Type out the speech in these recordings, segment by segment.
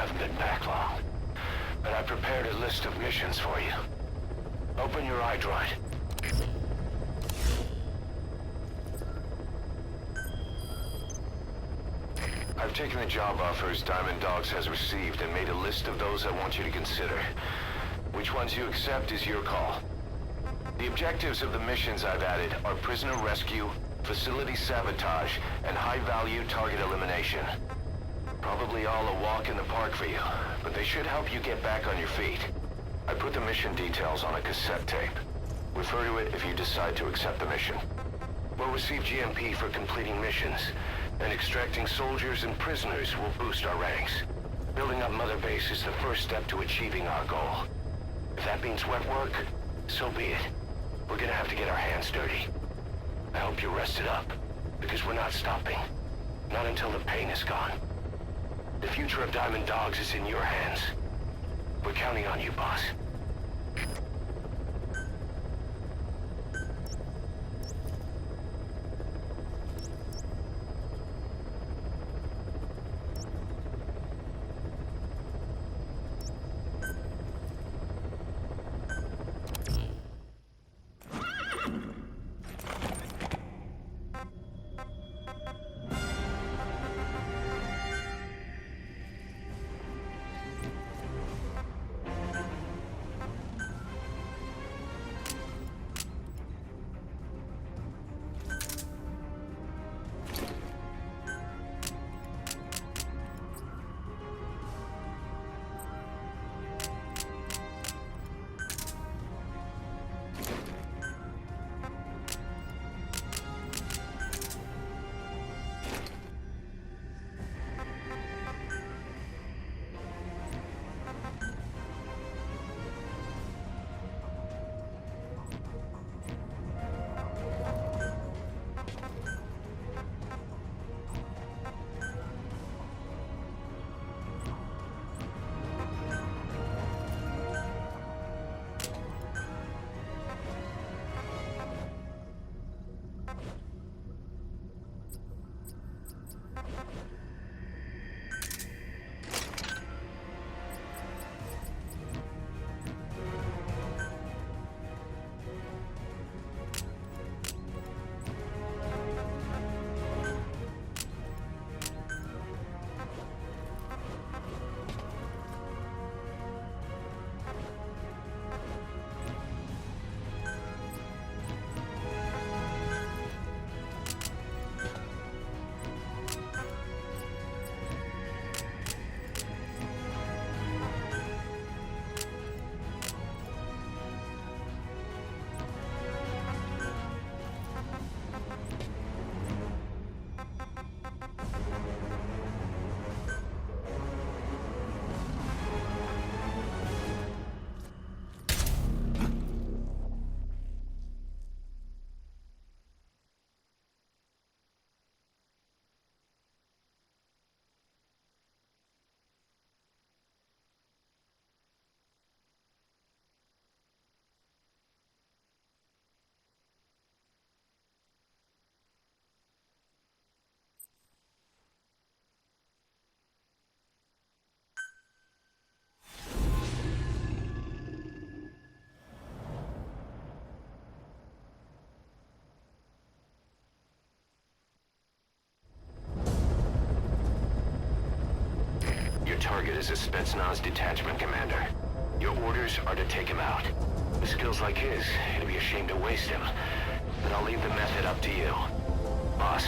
haven't been back long, but I prepared a list of missions for you. Open your iDroid. I've taken the job offers Diamond Dogs has received and made a list of those I want you to consider. Which ones you accept is your call. The objectives of the missions I've added are prisoner rescue, facility sabotage, and high-value target elimination. Probably all a walk in the park for you, but they should help you get back on your feet. I put the mission details on a cassette tape. Refer to it if you decide to accept the mission. We'll receive GMP for completing missions, and extracting soldiers and prisoners will boost our ranks. Building up Mother Base is the first step to achieving our goal. If that means wet work, so be it. We're gonna have to get our hands dirty. I hope you're rested up, because we're not stopping. Not until the pain is gone. The future of Diamond Dogs is in your hands. We're counting on you, boss. Your target is a Spetsnaz detachment commander. Your orders are to take him out. With skills like his, it'd be a shame to waste him. But I'll leave the method up to you. Boss,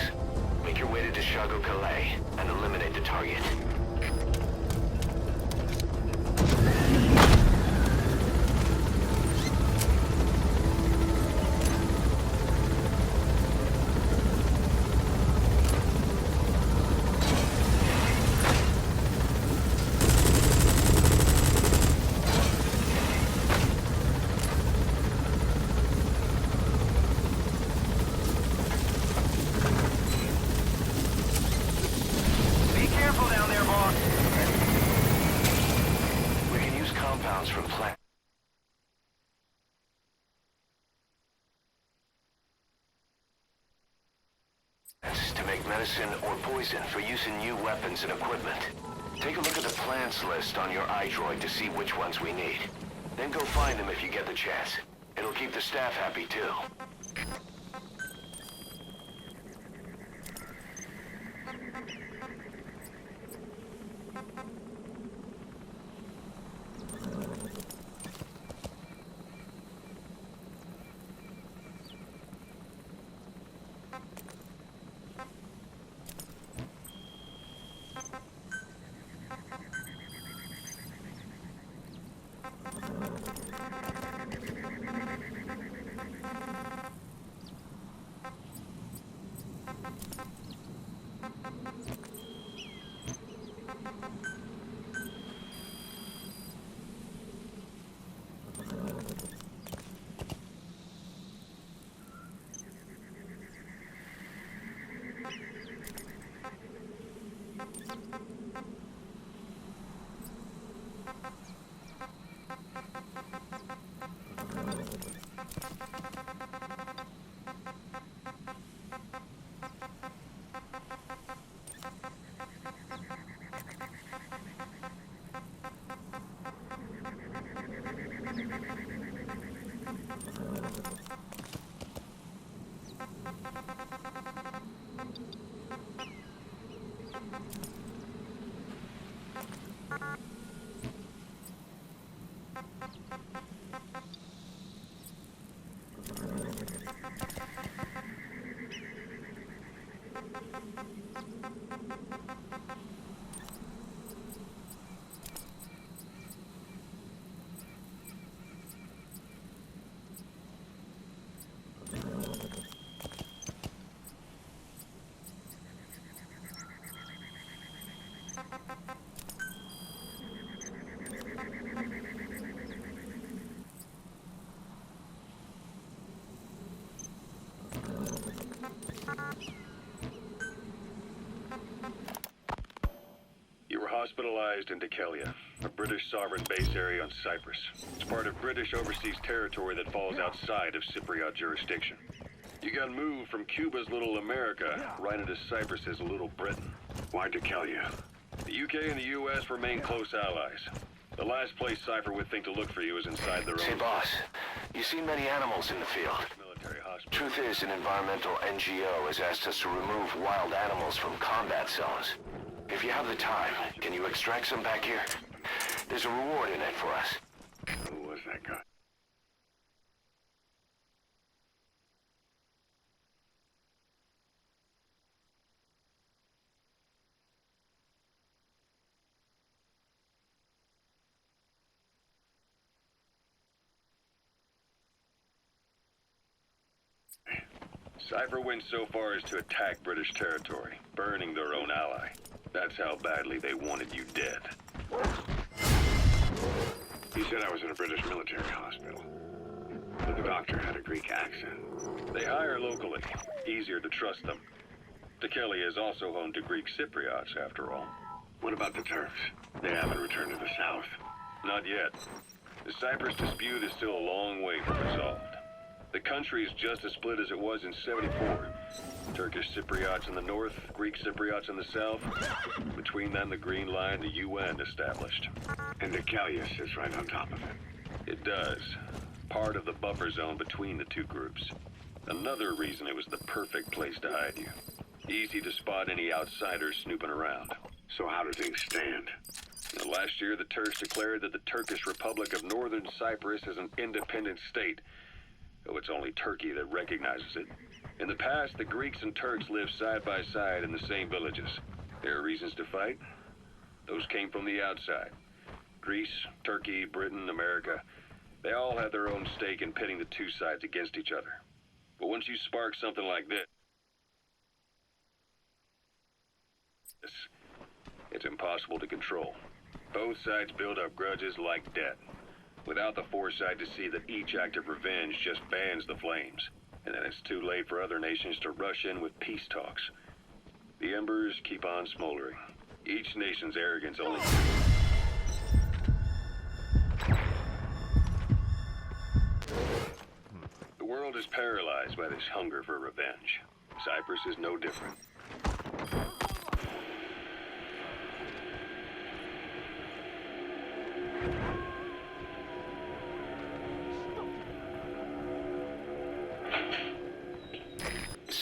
make your way to Deshago Calais and eliminate the target. From plants to make medicine or poison for use in new weapons and equipment. Take a look at the plans list on your iDroid to see which ones we need. Then go find them if you get the chance. It'll keep the staff happy too. Hospitalized in Dekelia, a British sovereign base area on Cyprus. It's part of British overseas territory that falls outside of Cypriot jurisdiction. You got moved from Cuba's Little America right into Cyprus's Little Britain. Why Dekelia? The UK and the US remain close allies. The last place Cypher would think to look for you is inside their own... Say, boss, you seen many animals in the field? Military hospital. Truth is, an environmental NGO has asked us to remove wild animals from combat zones. If you have the time, can you extract some back here? There's a reward in it for us. Who was that guy? Cypher went so far as to attack British territory, burning their own ally. That's how badly they wanted you dead. He said I was in a British military hospital. But the doctor had a Greek accent. They hire locally. Easier to trust them. Dekelia is also home to Greek Cypriots, after all. What about the Turks? They haven't returned to the south. Not yet. The Cyprus dispute is still a long way from resolved. The country is just as split as it was in '74. Turkish Cypriots in the north, Greek Cypriots in the south. Between them, the Green Line, the UN established. And Dekelia sits right on top of it. It does. Part of the buffer zone between the two groups. Another reason it was the perfect place to hide you. Easy to spot any outsiders snooping around. So how do things stand? Last year, the Turks declared that the Turkish Republic of Northern Cyprus is an independent state, though it's only Turkey that recognizes it. In the past, the Greeks and Turks lived side by side in the same villages. There are reasons to fight. Those came from the outside. Greece, Turkey, Britain, America, they all had their own stake in pitting the two sides against each other. But once you spark something like this, it's impossible to control. Both sides build up grudges like debt, without the foresight to see that each act of revenge just fans the flames. And then it's too late for other nations to rush in with peace talks. The embers keep on smoldering. Each nation's arrogance only... The world is paralyzed by this hunger for revenge. Cyprus is no different.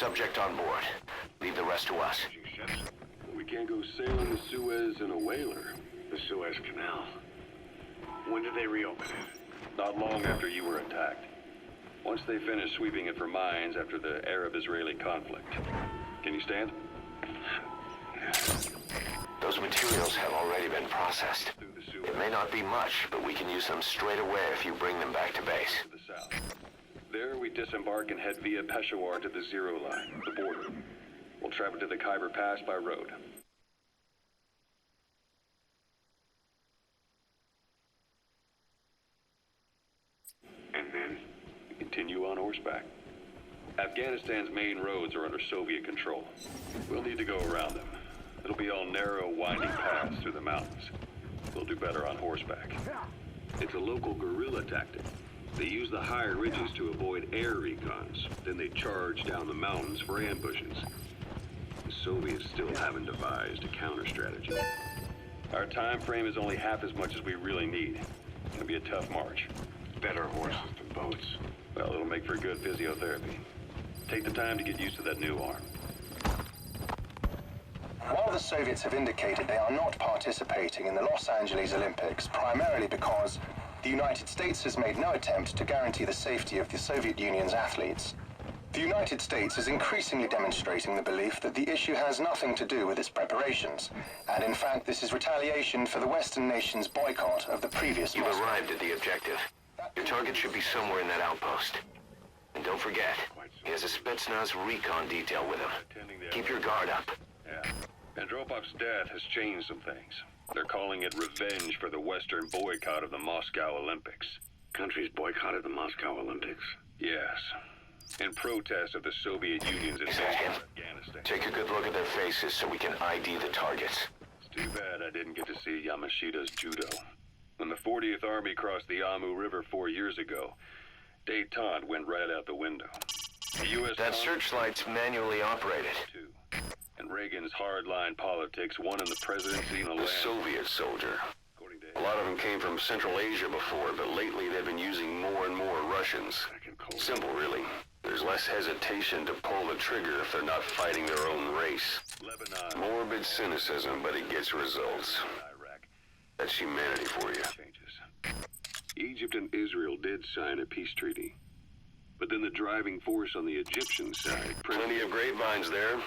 subject on board. Leave the rest to us. We can't go sailing the Suez in a whaler. The Suez Canal. When did they reopen it? Not long after you were attacked. Once they finished sweeping it for mines after the Arab-Israeli conflict. Can you stand? Those materials have already been processed. It may not be much, but we can use them straight away if you bring them back to base. To the south. There we disembark and head via Peshawar to the Zero Line, the border. We'll travel to the Khyber Pass by road. And then? Continue on horseback. Afghanistan's main roads are under Soviet control. We'll need to go around them. It'll be all narrow, winding paths through the mountains. We'll do better on horseback. It's a local guerrilla tactic. They use the higher ridges to avoid air recons. Then they charge down the mountains for ambushes. The Soviets still haven't devised a counter-strategy. Our time frame is only half as much as we really need. It'll be a tough march. Better horses than boats. Well, it'll make for good physiotherapy. Take the time to get used to that new arm. While the Soviets have indicated they are not participating in the Los Angeles Olympics, primarily because the United States has made no attempt to guarantee the safety of the Soviet Union's athletes, the United States is increasingly demonstrating the belief that the issue has nothing to do with its preparations, and in fact this is retaliation for the Western nations' boycott of the previous You've Moscow. arrived at the objective. Your target should be somewhere in that outpost. And don't forget, he has a Spetsnaz recon detail with him. Keep your guard up. Yeah. Andropov's death has changed some things. They're calling it revenge for the Western boycott of the Moscow Olympics. Countries boycotted the Moscow Olympics? Yes. In protest of the Soviet Union's Is that invasion him? of Afghanistan. Take a good look at their faces so we can ID the targets. It's too bad I didn't get to see Yamashita's judo. When the 40th Army crossed the Amu River 4 years ago, détente went right out the window. The U.S. That searchlight's manually operated. too. And Reagan's hardline politics won him the presidency in the A land. Soviet soldier. According to A lot of them came from Central Asia before, but lately they've been using more and more Russians. Simple, really. There's less hesitation to pull the trigger if they're not fighting their own race. Lebanon, Morbid cynicism, but it gets results. Iraq That's humanity for you. changes. Egypt and Israel did sign a peace treaty. But then the driving force on the Egyptian side... Plenty of grapevines there.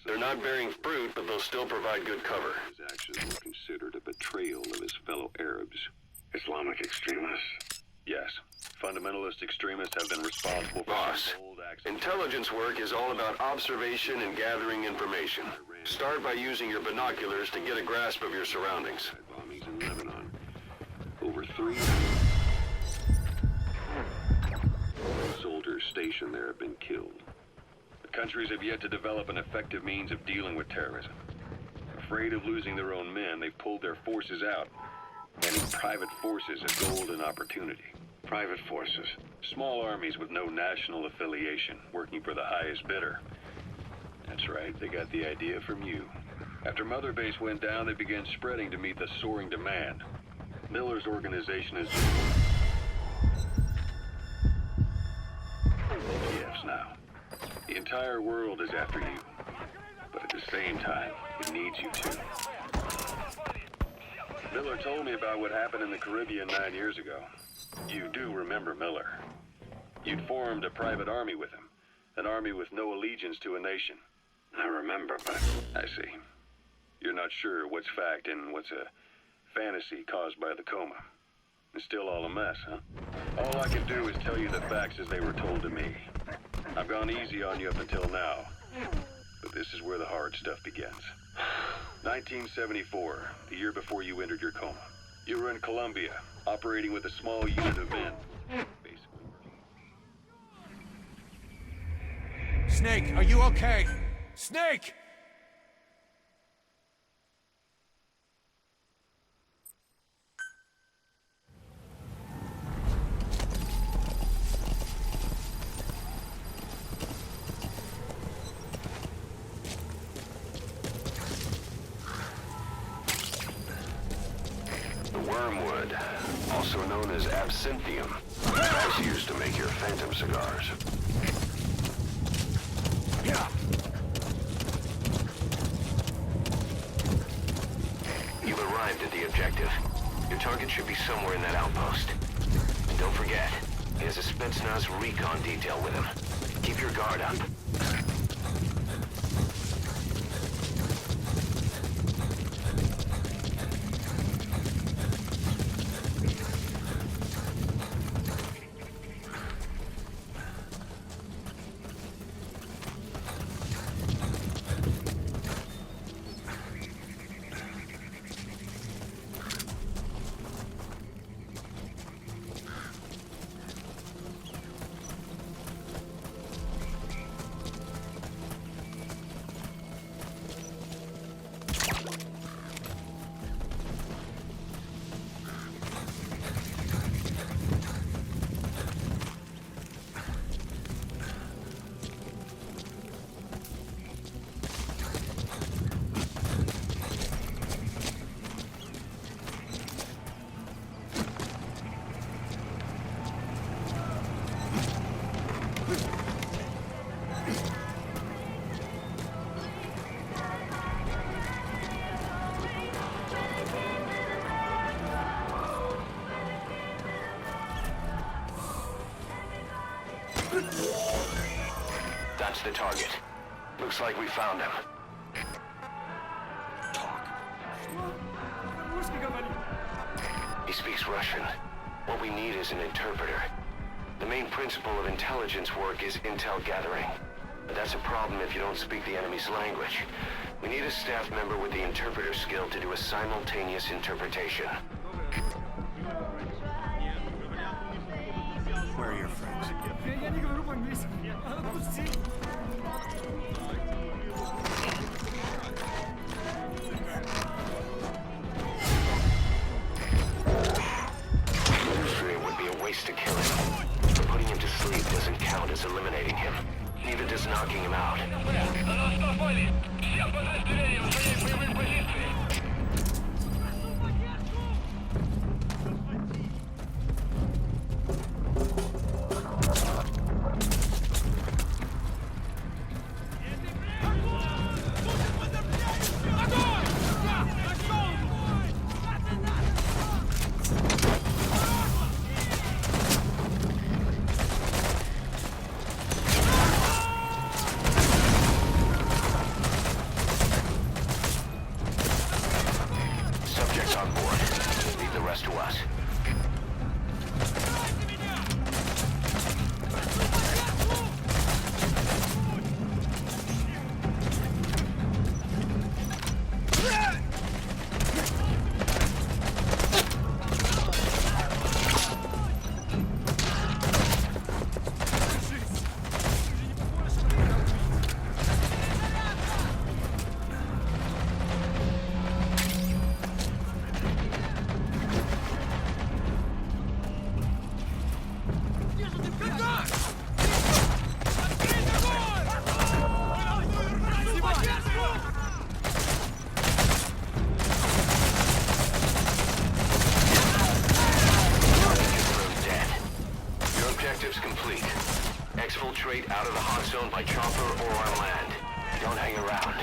They're not bearing fruit, but they'll still provide good cover. His actions were considered a betrayal of his fellow Arabs. Islamic extremists? Yes. Fundamentalist extremists have been responsible for Boss, bold acts. intelligence work is all about observation and gathering information. Start by using your binoculars to get a grasp of your surroundings. Bombings in Lebanon. Over 3 soldiers stationed there have been killed. The countries have yet to develop an effective means of dealing with terrorism. Afraid of losing their own men, they've pulled their forces out, handing private forces a golden opportunity. Private forces? Small armies with no national affiliation, working for the highest bidder. That's right, they got the idea from you. After Mother Base went down, they began spreading to meet the soaring demand. Miller's organization is PFs now. The entire world is after you. But at the same time, it needs you too. Miller told me about what happened in the Caribbean 9 years ago. You do remember Miller. You'd formed a private army with him. An army with no allegiance to a nation. I remember, but... I see. You're not sure what's fact and what's a fantasy caused by the coma. It's still all a mess, huh? All I can do is tell you the facts as they were told to me. I've gone easy on you up until now. But this is where the hard stuff begins. 1974, the year before you entered your coma. You were in Colombia, operating with a small unit of men. Basically working. Snake, are you okay? Snake! Wormwood, also known as absinthium, is used to make your phantom cigars. Yeah. objective. Your target should be somewhere in that outpost. And don't forget, he has a Spetsnaz recon detail with him. Keep your guard up. That's the target. Looks like we found him. He speaks Russian. What we need is an interpreter. The main principle of intelligence work is intel gathering. But that's a problem if you don't speak the enemy's language. We need a staff member with the interpreter skill to do a simultaneous interpretation. Where are your friends? Я не говорю по-английски. Отпусти. It would be a waste to kill him. But putting him to sleep doesn't count as eliminating him. Neither does knocking him out. Subjects on board. Leave the rest to us. Objectives complete. Exfiltrate out of the hot zone by chopper or on land. Don't hang around.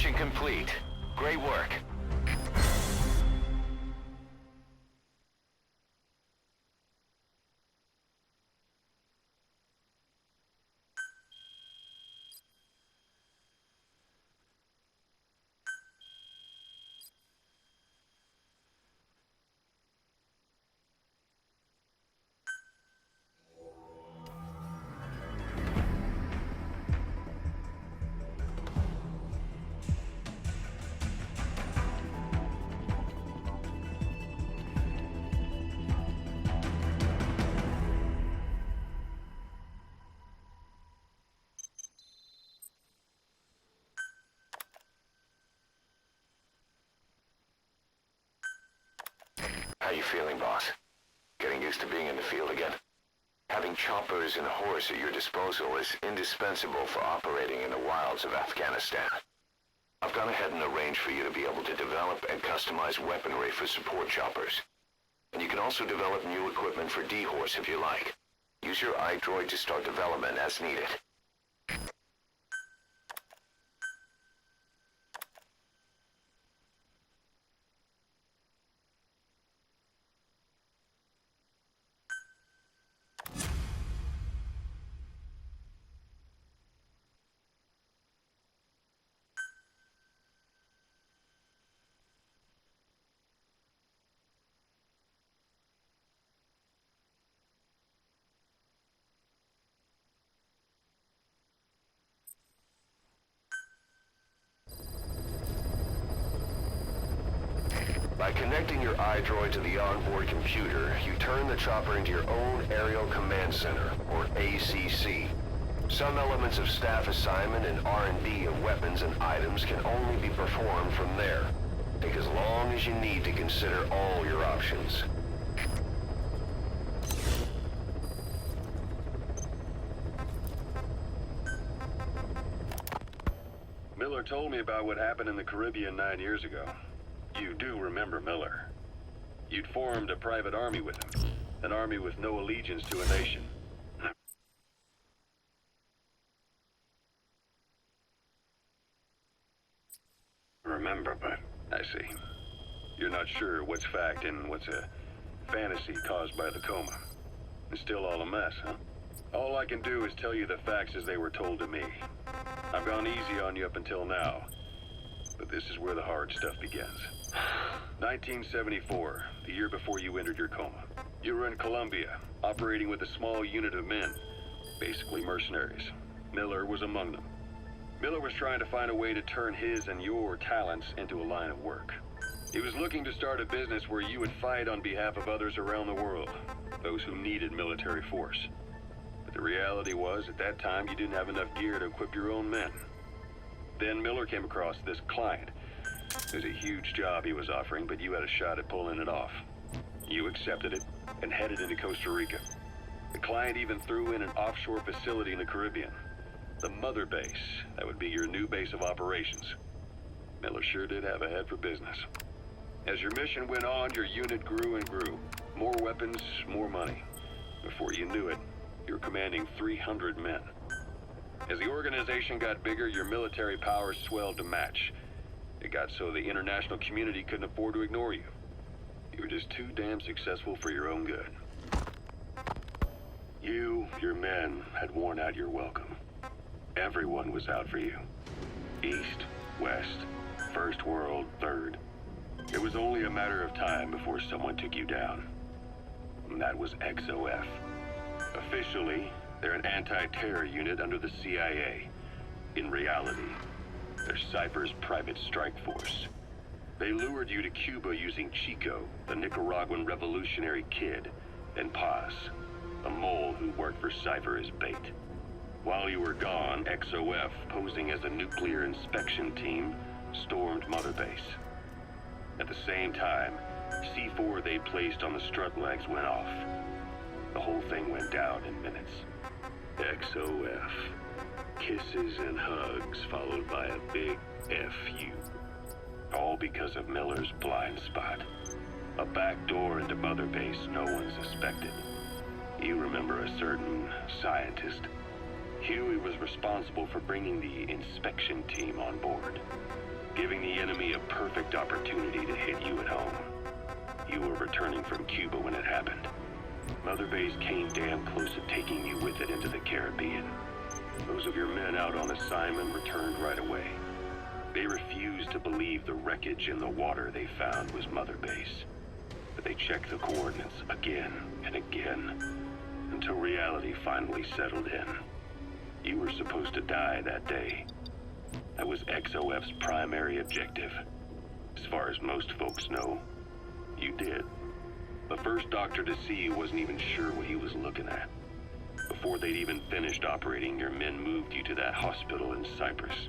Mission complete. Great work. How you feeling, boss? Getting used to being in the field again? Having choppers and horse at your disposal is indispensable for operating in the wilds of Afghanistan. I've gone ahead and arranged for you to be able to develop and customize weaponry for support choppers. And you can also develop new equipment for D-Horse if you like. Use your iDroid to start development as needed. By connecting your iDroid to the onboard computer, you turn the chopper into your own Aerial Command Center, or ACC. Some elements of staff assignment and R&D of weapons and items can only be performed from there. Take as long as you need to consider all your options. Miller told me about what happened in the Caribbean 9 years ago. You do remember Miller. You'd formed a private army with him. An army with no allegiance to a nation. Remember, but I see. You're not sure what's fact and what's a fantasy caused by the coma. It's still all a mess, huh? All I can do is tell you the facts as they were told to me. I've gone easy on you up until now. But this is where the hard stuff begins. 1974, the year before you entered your coma. You were in Colombia, operating with a small unit of men, basically mercenaries. Miller was among them. Miller was trying to find a way to turn his and your talents into a line of work. He was looking to start a business where you would fight on behalf of others around the world, those who needed military force. But the reality was, at that time, you didn't have enough gear to equip your own men. Then Miller came across this client. It was a huge job he was offering, but you had a shot at pulling it off. You accepted it and headed into Costa Rica. The client even threw in an offshore facility in the Caribbean. The mother base, that would be your new base of operations. Miller sure did have a head for business. As your mission went on, your unit grew and grew. More weapons, more money. Before you knew it, you were commanding 300 men. As the organization got bigger, your military powers swelled to match. It got so the international community couldn't afford to ignore you. You were just too damn successful for your own good. You, your men, had worn out your welcome. Everyone was out for you. East, West, First World, Third. It was only a matter of time before someone took you down. And that was XOF. Officially, they're an anti-terror unit under the CIA. In reality, they're Cypher's private strike force. They lured you to Cuba using Chico, the Nicaraguan revolutionary kid, and Paz, a mole who worked for Cypher as bait. While you were gone, XOF, posing as a nuclear inspection team, stormed Mother Base. At the same time, C4 they placed on the strut legs went off. The whole thing went down in minutes. XOF. Kisses and hugs followed by a big FU. All because of Miller's blind spot. A back door into Mother Base no one suspected. You remember a certain scientist. Huey was responsible for bringing the inspection team on board. giving the enemy a perfect opportunity to hit you at home. You were returning from Cuba when it happened. Mother Base came damn close to taking you with it into the Caribbean. Those of your men out on assignment returned right away. They refused to believe the wreckage in the water they found was Mother Base. But they checked the coordinates again and again, until reality finally settled in. You were supposed to die that day. That was XOF's primary objective. As far as most folks know, you did. The first doctor to see you wasn't even sure what he was looking at. Before they'd even finished operating, your men moved you to that hospital in Cyprus.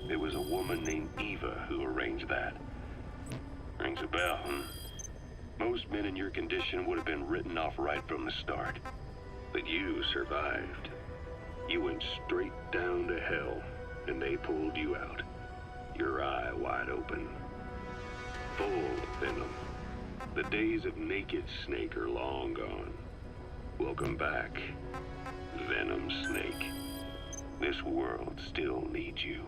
It was a woman named Eva who arranged that. Rings a bell, huh? Most men in your condition would have been written off right from the start. But you survived. You went straight down to hell, and they pulled you out. Your eye wide open. Full venom. The days of naked Snake are long gone. Welcome back, Venom Snake. This world still needs you.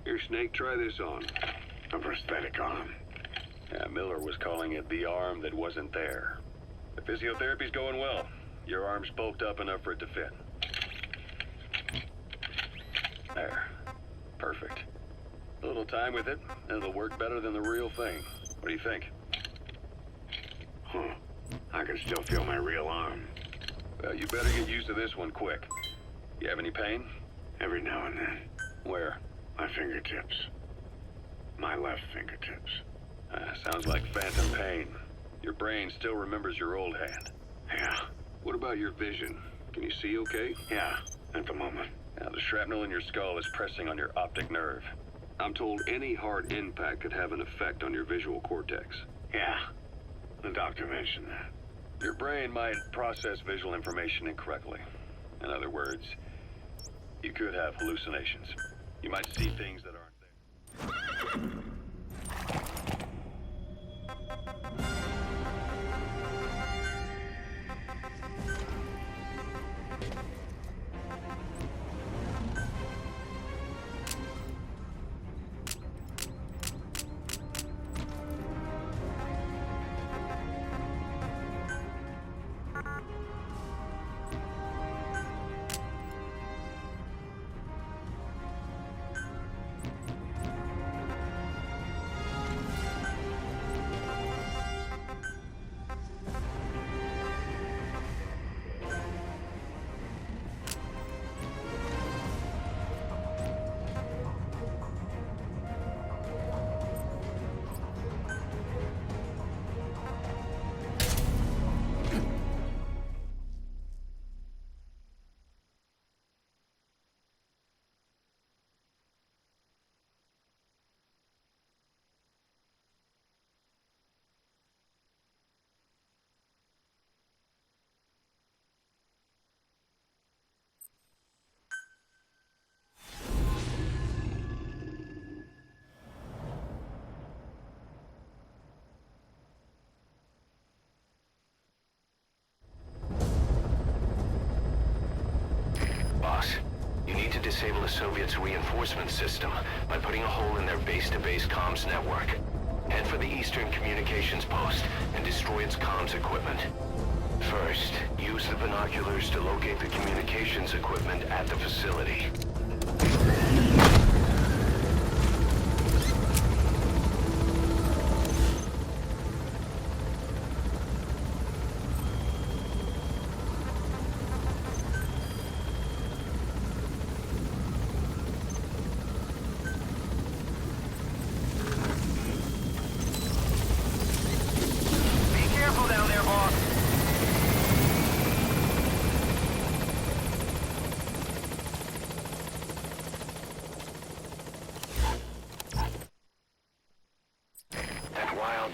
Here, Snake, try this on. A prosthetic arm. Yeah, Miller was calling it the arm that wasn't there. The physiotherapy's going well. Your arm's bulked up enough for it to fit. There. Perfect. A little time with it, and it'll work better than the real thing. What do you think? Huh. I can still feel my real arm. Well, you better get used to this one quick. You have any pain? Every now and then. Where? My fingertips. My left fingertips. Sounds like phantom pain. Your brain still remembers your old hand. Yeah. What about your vision? Can you see okay? Yeah, at the moment. Now, the shrapnel in your skull is pressing on your optic nerve. I'm told any hard impact could have an effect on your visual cortex. Yeah. The doctor mentioned that. Your brain might process visual information incorrectly. In other words, you could have hallucinations. You might see things that aren't there. You need to disable the Soviets' reinforcement system by putting a hole in their base-to-base comms network. Head for the Eastern Communications Post and destroy its comms equipment. First, use the binoculars to locate the communications equipment at the facility.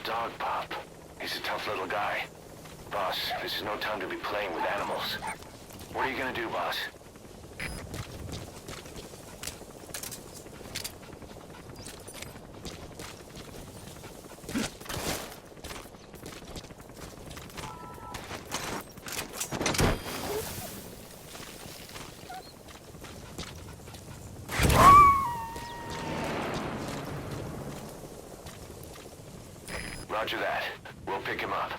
Dog Pop. He's a tough little guy. Boss, this is no time to be playing with animals. What are you gonna do, boss? Roger that. We'll pick him up.